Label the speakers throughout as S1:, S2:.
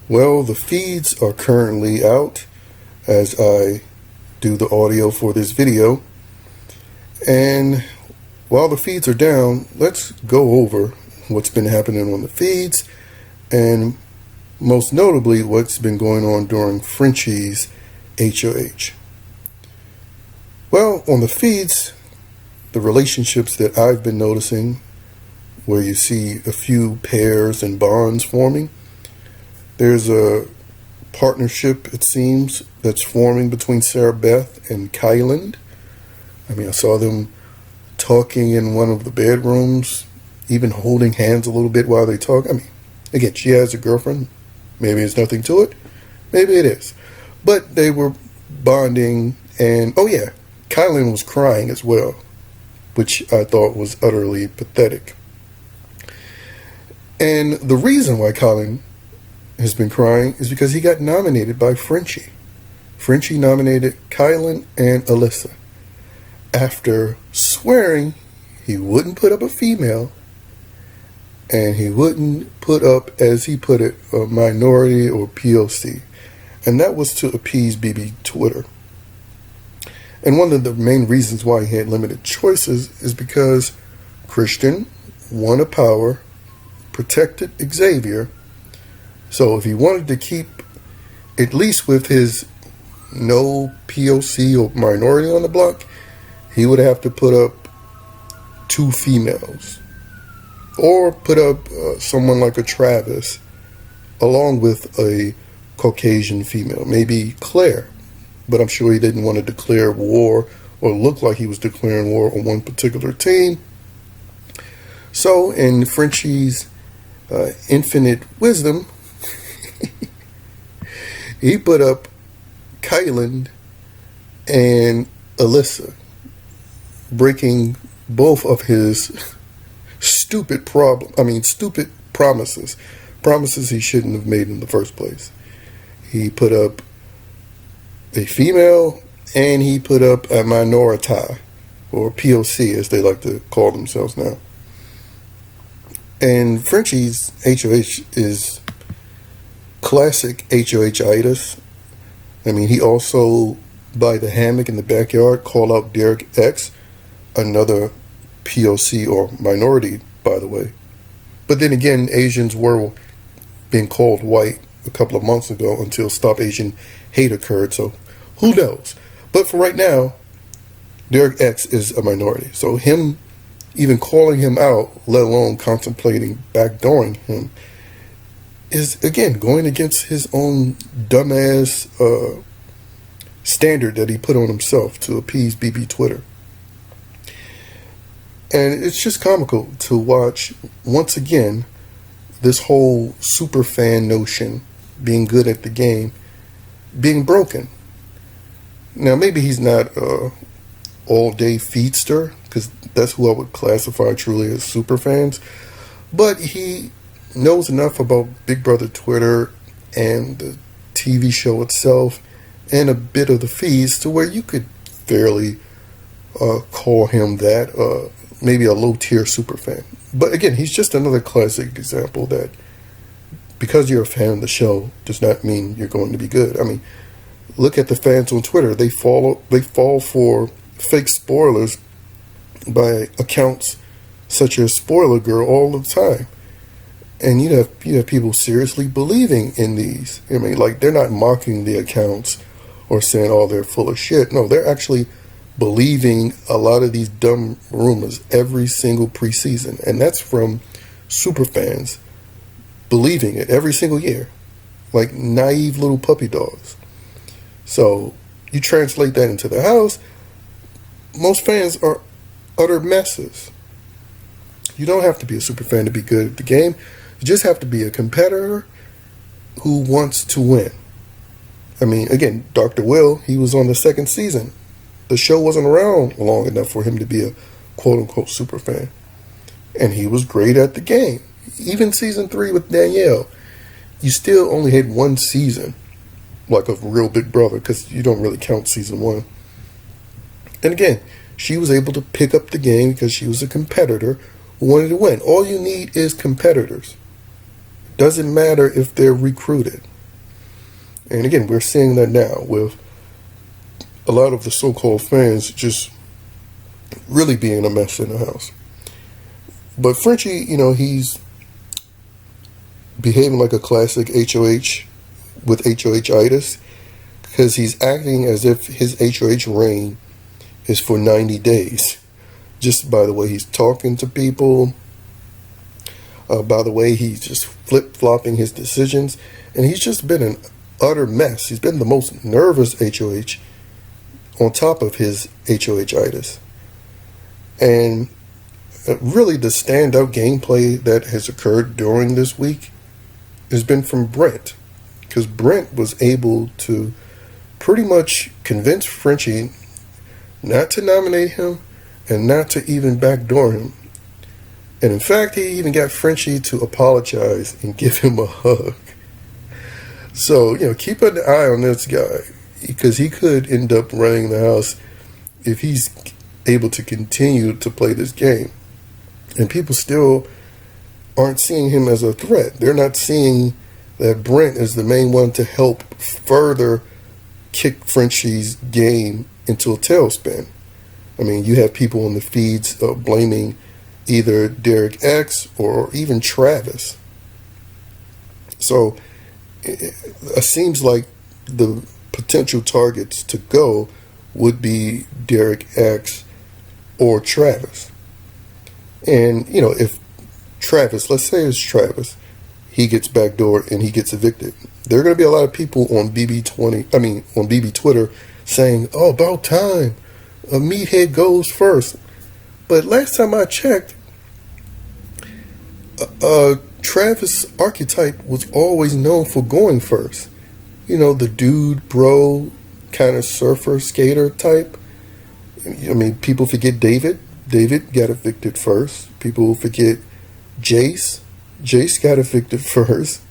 S1: Well, the feeds are currently out as I do the audio for this video. And while the feeds are down, let's go over what's been happening on the feeds and most notably what's been going on during Frenchie's HOH. Well, on the feeds, the relationships that I've been noticing, where you see a few pairs and bonds forming, there's a partnership, it seems, that's forming between Sarah Beth and Kyland. I saw them talking in one of the bedrooms, even holding hands a little bit while they talk. Again, she has a girlfriend. Maybe there's nothing to it. Maybe it is. But they were bonding, and oh yeah, Kyland was crying as well, which I thought was utterly pathetic. And the reason why Kyland has been crying is because he got nominated by Frenchie. Frenchie nominated Kyland and Alyssa after swearing he wouldn't put up a female and he wouldn't put up, as he put it, a minority or POC. And that was to appease BB Twitter. And one of the main reasons why he had limited choices is because Christian, one of power, protected Xavier. So if he wanted to keep, at least with his no POC or minority on the block, he would have to put up 2 females. Or put up someone like a Travis along with a Caucasian female. Maybe Claire. But I'm sure he didn't want to declare war or look like he was declaring war on one particular team. So in Frenchie's infinite wisdom, he put up Kyland and Alyssa, breaking both of his stupid promises he shouldn't have made in the first place. He put up a female and he put up a minority, or POC as they like to call themselves now. And Frenchie's HOH is classic HOH-itis. He also, by the hammock in the backyard, called out Derek X, another POC or minority, by the way. But then again, Asians were being called white a couple of months ago until Stop Asian Hate occurred, so who knows? But for right now, Derek X is a minority. So him even calling him out, let alone contemplating backdooring him, is again going against his own dumbass standard that he put on himself to appease BB Twitter. And it's just comical to watch, once again, this whole super fan notion, being good at the game, being broken. Now, maybe he's not a all-day feedster, because that's who I would classify truly as super fans. But he knows enough about Big Brother Twitter and the TV show itself and a bit of the feeds to where you could fairly call him that, maybe a low-tier super fan. But again, he's just another classic example that because you're a fan of the show does not mean you're going to be good. Look at the fans on Twitter. They fall for fake spoilers by accounts such as Spoiler Girl all the time. And you have people seriously believing in these. They're not mocking the accounts or saying, oh, they're full of shit. No, they're actually believing a lot of these dumb rumors every single preseason. And that's from super fans believing it every single year. Like naive little puppy dogs. So you translate that into the house, most fans are utter messes. You don't have to be a super fan to be good at the game. You just have to be a competitor who wants to win. Again, Dr. Will, he was on the 2nd season. The show wasn't around long enough for him to be a quote-unquote super fan. And he was great at the game. Even season 3 with Danielle, you still only had 1 season, like a real Big Brother, because you don't really count season 1. And again, she was able to pick up the game because she was a competitor who wanted to win. All you need is competitors. Doesn't matter if they're recruited. And again, we're seeing that now with a lot of the so-called fans just really being a mess in the house. But Frenchie, he's behaving like a classic HOH with HOH-itis, because he's acting as if his HOH reign is for 90 days. Just by the way he's talking to people, by the way he's just flip-flopping his decisions, and he's just been an utter mess. He's been the most nervous HOH on top of his HOH-itis. And really the standout gameplay that has occurred during this week has been from Brent, because Brent was able to pretty much convince Frenchie not to nominate him and not to even backdoor him. And in fact, he even got Frenchie to apologize and give him a hug. So, keep an eye on this guy, because he could end up running the house if he's able to continue to play this game. And people still aren't seeing him as a threat. They're not seeing that Brent is the main one to help further kick Frenchie's game into a tailspin. I mean, you have people on the feeds blaming either Derek X or even Travis. So it seems like the potential targets to go would be Derek X or Travis. And, if Travis, let's say it's Travis, he gets backdoored and he gets evicted, there are going to be a lot of people on BB Twitter saying, oh, about time, a meathead goes first. But last time I checked, Travis' archetype was always known for going first. The dude, bro, kind of surfer, skater type. I mean, people forget David. David got evicted first. People forget Jace. Jace got evicted first.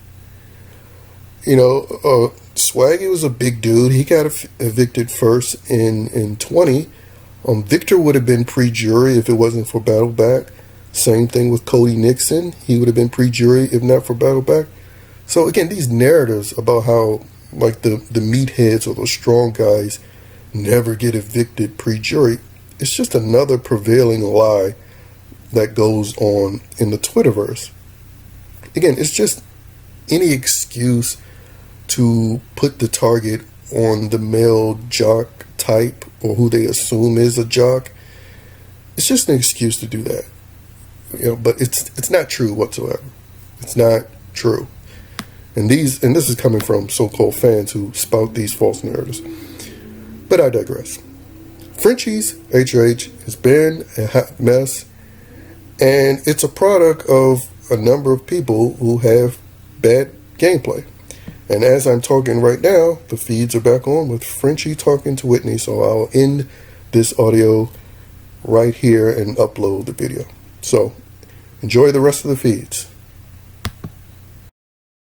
S1: Swaggy was a big dude. He got evicted first in 20. Victor would have been pre-jury if it wasn't for Battleback. Same thing with Cody Nixon. He would have been pre-jury if not for Battleback. So again, these narratives about how like the meatheads or those strong guys never get evicted pre-jury, it's just another prevailing lie that goes on in the Twitterverse. Again, it's just any excuse to put the target on the male jock type or who they assume is a jock. It's just an excuse to do that. But it's not true whatsoever. It's not true. And this is coming from so-called fans who spout these false narratives. But I digress. Frenchie's HOH has been a hot mess, and it's a product of a number of people who have bad gameplay. And as I'm talking right now, the feeds are back on with Frenchie talking to Whitney, so I'll end this audio right here and upload the video. So enjoy the rest of the feeds.